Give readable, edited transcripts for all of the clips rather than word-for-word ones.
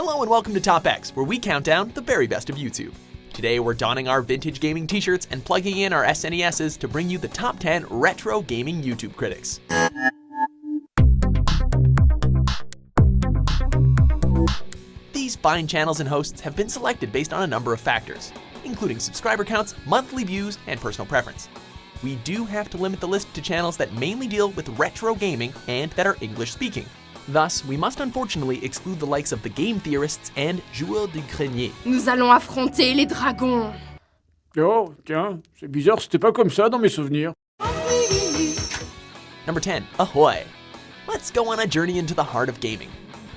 Hello and welcome to TopX, where we count down the very best of YouTube. Today we're donning our vintage gaming t-shirts and plugging in our SNESes to bring you the top 10 retro gaming YouTube critics. These fine channels and hosts have been selected based on a number of factors, including subscriber counts, monthly views, and personal preference. We do have to limit the list to channels that mainly deal with retro gaming and that are English speaking. Thus, we must unfortunately exclude the likes of the game theorists and joueurs du grenier. Nous allons affronter les dragons. Oh, tiens, c'est bizarre, c'était pas comme ça dans mes souvenirs. Number 10, Ahoy. Let's go on a journey into the heart of gaming.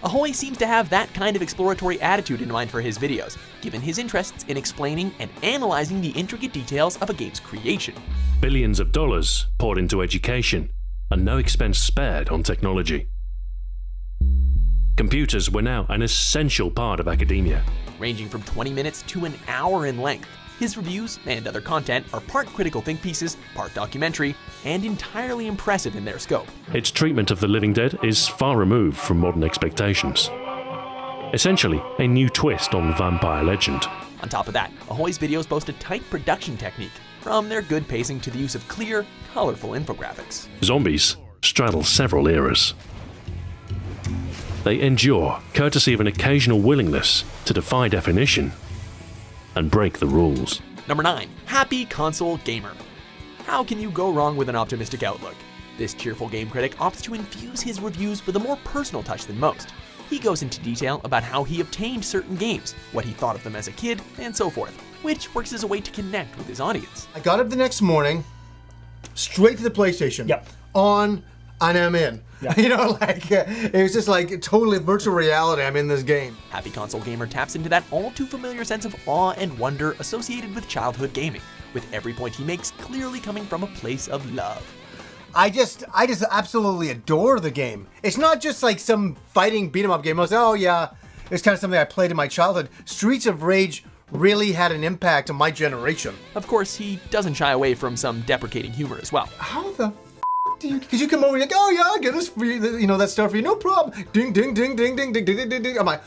Ahoy seems to have that kind of exploratory attitude in mind for his videos, given his interests in explaining and analyzing the intricate details of a game's creation. Billions of dollars poured into education, and no expense spared on technology. Computers were now an essential part of academia. Ranging from 20 minutes to an hour in length, his reviews and other content are part critical think pieces, part documentary, and entirely impressive in their scope. Its treatment of the living dead is far removed from modern expectations. Essentially, a new twist on vampire legend. On top of that, Ahoy's videos boast a tight production technique, from their good pacing to the use of clear, colorful infographics. Zombies straddle several eras. They endure courtesy of an occasional willingness to defy definition and break the rules. Number 9, Happy Console Gamer. How can you go wrong with an optimistic outlook? This cheerful game critic opts to infuse his reviews with a more personal touch than most. He goes into detail about how he obtained certain games, what he thought of them as a kid, and so forth, which works as a way to connect with his audience. I got up the next morning, straight to the PlayStation. Yep. On, and I'm in. Yeah. You know, it was just like totally virtual reality. I'm in this game. Happy Console Gamer taps into that all too familiar sense of awe and wonder associated with childhood gaming, with every point he makes clearly coming from a place of love. I just absolutely adore the game. It's not just like some fighting beat 'em up game. I was, oh yeah, it's kind of something I played in my childhood. Streets of Rage really had an impact on my generation. Of course, he doesn't shy away from some deprecating humor as well. How the do you? Because you come over and you're like, oh yeah, I'll get this for you, you know, that stuff for you, no problem. Ding, ding, ding, ding, ding, ding, ding, ding, ding, ding. I'm like,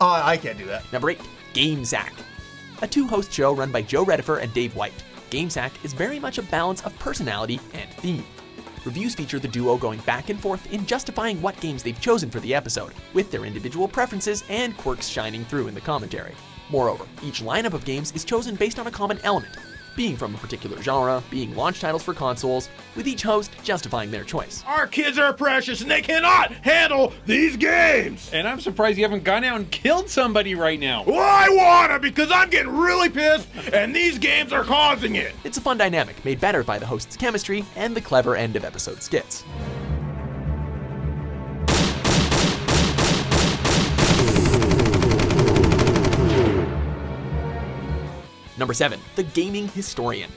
oh, I can't do that. Number 8, GameZack. A two-host show run by Joe Redifer and Dave White. GameZack is very much a balance of personality and theme. Reviews feature the duo going back and forth in justifying what games they've chosen for the episode, with their individual preferences and quirks shining through in the commentary. Moreover, each lineup of games is chosen based on a common element, being from a particular genre, being launch titles for consoles, with each host justifying their choice. Our kids are precious and they cannot handle these games! And I'm surprised you haven't gone out and killed somebody right now. Well, I wanna, because I'm getting really pissed and these games are causing it! It's a fun dynamic made better by the host's chemistry and the clever end of episode skits. Number 7, The Gaming Historian.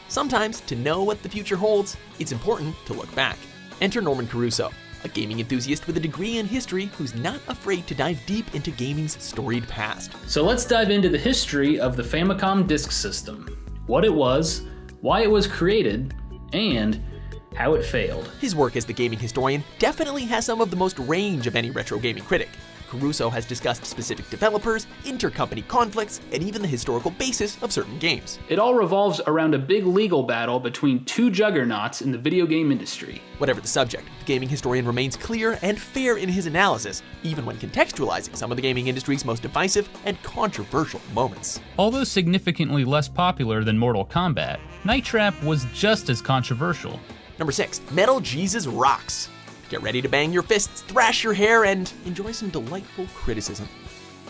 Sometimes, to know what the future holds, it's important to look back. Enter Norman Caruso, a gaming enthusiast with a degree in history who's not afraid to dive deep into gaming's storied past. So let's dive into the history of the Famicom Disk System, what it was, why it was created, and how it failed. His work as the gaming historian definitely has some of the most range of any retro gaming critic. Caruso has discussed specific developers, intercompany conflicts, and even the historical basis of certain games. It all revolves around a big legal battle between two juggernauts in the video game industry. Whatever the subject, the gaming historian remains clear and fair in his analysis, even when contextualizing some of the gaming industry's most divisive and controversial moments. Although significantly less popular than Mortal Kombat, Night Trap was just as controversial. Number 6, Metal Jesus Rocks. Get ready to bang your fists, thrash your hair, and enjoy some delightful criticism.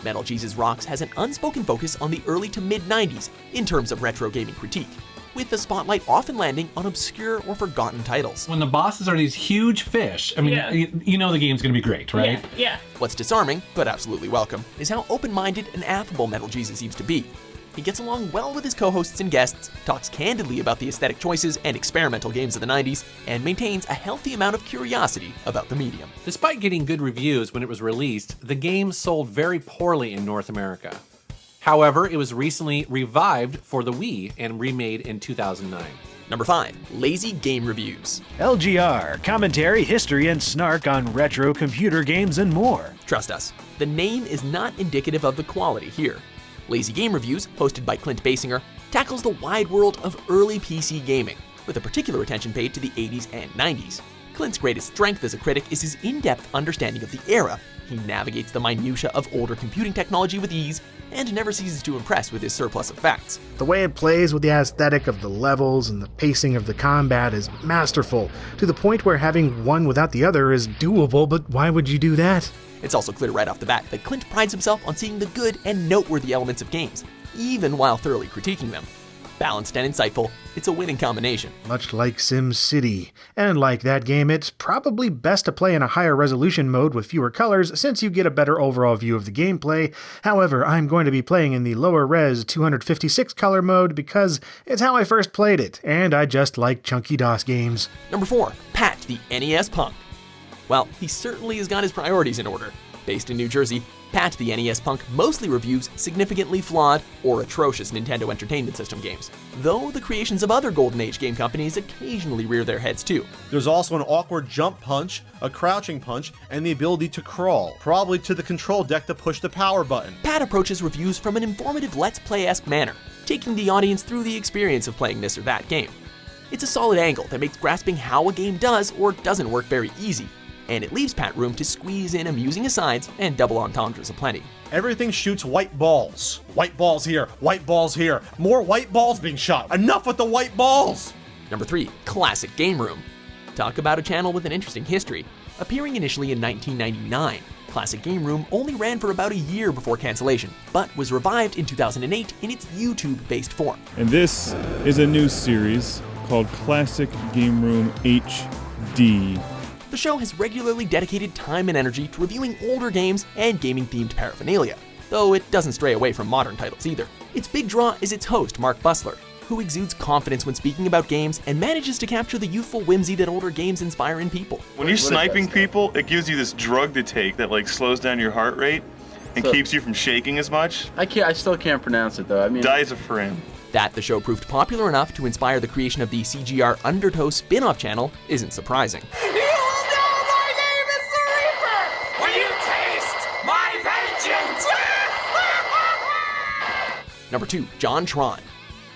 Metal Jesus Rocks has an unspoken focus on the early to mid-90s in terms of retro gaming critique, with the spotlight often landing on obscure or forgotten titles. When the bosses are these huge fish, I mean, you know the game's gonna be great, right? Yeah. What's disarming, but absolutely welcome, is how open-minded and affable Metal Jesus seems to be. He gets along well with his co-hosts and guests, talks candidly about the aesthetic choices and experimental games of the 90s, and maintains a healthy amount of curiosity about the medium. Despite getting good reviews when it was released, the game sold very poorly in North America. However, it was recently revived for the Wii and remade in 2009. Number 5. Lazy game reviews. LGR, commentary, history, and snark on retro computer games and more. Trust us, the name is not indicative of the quality here. Lazy Game Reviews, hosted by Clint Basinger, tackles the wide world of early PC gaming, with a particular attention paid to the 80s and 90s. Clint's greatest strength as a critic is his in-depth understanding of the era. He navigates the minutiae of older computing technology with ease, and never ceases to impress with his surplus of facts. The way it plays with the aesthetic of the levels and the pacing of the combat is masterful, to the point where having one without the other is doable, but why would you do that? It's also clear right off the bat that Clint prides himself on seeing the good and noteworthy elements of games, even while thoroughly critiquing them. Balanced and insightful, it's a winning combination. Much like SimCity. And like that game, it's probably best to play in a higher resolution mode with fewer colors since you get a better overall view of the gameplay. However, I'm going to be playing in the lower res 256 color mode because it's how I first played it, and I just like chunky DOS games. Number 4. Pat the NES Punk. Well, he certainly has got his priorities in order. Based in New Jersey, Pat the NES Punk mostly reviews significantly flawed or atrocious Nintendo Entertainment System games, though the creations of other Golden Age game companies occasionally rear their heads too. There's also an awkward jump punch, a crouching punch, and the ability to crawl, probably to the control deck to push the power button. Pat approaches reviews from an informative Let's Play-esque manner, taking the audience through the experience of playing this or that game. It's a solid angle that makes grasping how a game does or doesn't work very easy, and it leaves Pat room to squeeze in amusing asides and double entendres aplenty. Everything shoots white balls. White balls here, white balls here. More white balls being shot. Enough with the white balls! Number 3. Classic Game Room. Talk about a channel with an interesting history. Appearing initially in 1999, Classic Game Room only ran for about a year before cancellation, but was revived in 2008 in its YouTube-based form. And this is a new series called Classic Game Room HD. The show has regularly dedicated time and energy to reviewing older games and gaming-themed paraphernalia, though it doesn't stray away from modern titles either. Its big draw is its host, Mark Bussler, who exudes confidence when speaking about games and manages to capture the youthful whimsy that older games inspire in people. When you're sniping people, it gives you this drug to take that like slows down your heart rate and keeps you from shaking as much. I still can't pronounce it though. I mean, Diazepam. That the show proved popular enough to inspire the creation of the CGR Undertow spin-off channel isn't surprising. Number 2. Jontron.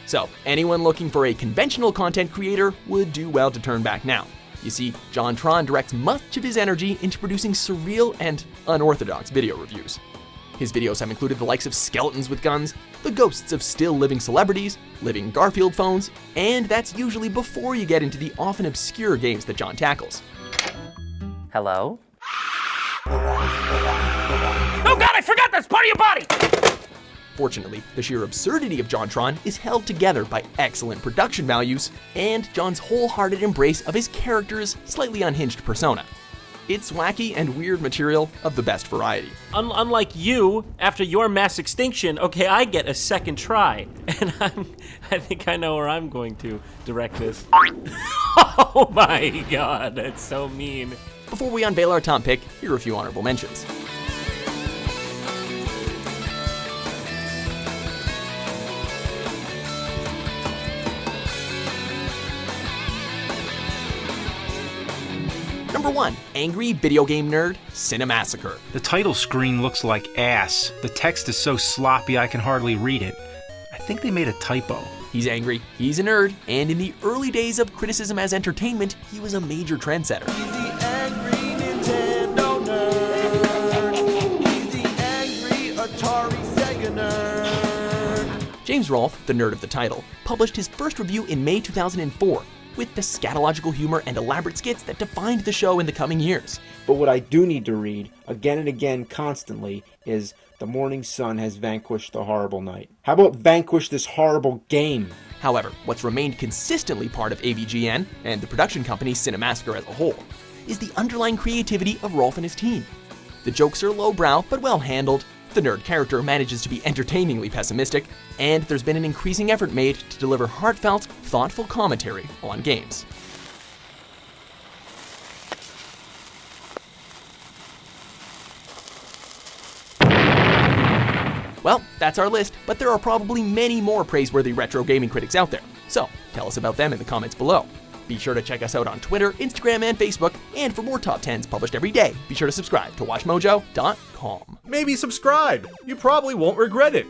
So, anyone looking for a conventional content creator would do well to turn back now. You see, Jontron directs much of his energy into producing surreal and unorthodox video reviews. His videos have included the likes of skeletons with guns, the ghosts of still living celebrities, living Garfield phones, and that's usually before you get into the often obscure games that John tackles. Hello? Oh God, I forgot that's part of your body! Fortunately, the sheer absurdity of Jontron is held together by excellent production values and John's wholehearted embrace of his character's slightly unhinged persona. It's wacky and weird material of the best variety. Unlike you, after your mass extinction, okay, I get a second try. And I think I know where I'm going to direct this. Oh my God, that's so mean. Before we unveil our top pick, here are a few honorable mentions. Number 1. Angry Video Game Nerd, Cinemassacre. The title screen looks like ass. The text is so sloppy I can hardly read it. I think they made a typo. He's angry, he's a nerd, and in the early days of criticism as entertainment, he was a major trendsetter. He's the angry Nintendo nerd. He's the angry Atari Sega nerd. James Rolfe, the nerd of the title, published his first review in May 2004, with the scatological humor and elaborate skits that defined the show in the coming years. But what I do need to read, again and again constantly, is the morning sun has vanquished the horrible night. How about vanquish this horrible game? However, what's remained consistently part of AVGN, and the production company Cinemassacre as a whole, is the underlying creativity of Rolfe and his team. The jokes are lowbrow but well handled, the nerd character manages to be entertainingly pessimistic, and there's been an increasing effort made to deliver heartfelt, thoughtful commentary on games. Well, that's our list, but there are probably many more praiseworthy retro gaming critics out there. So tell us about them in the comments below. Be sure to check us out on Twitter, Instagram, and Facebook, and for more top 10s published every day, be sure to subscribe to WatchMojo.com. Maybe subscribe. You probably won't regret it.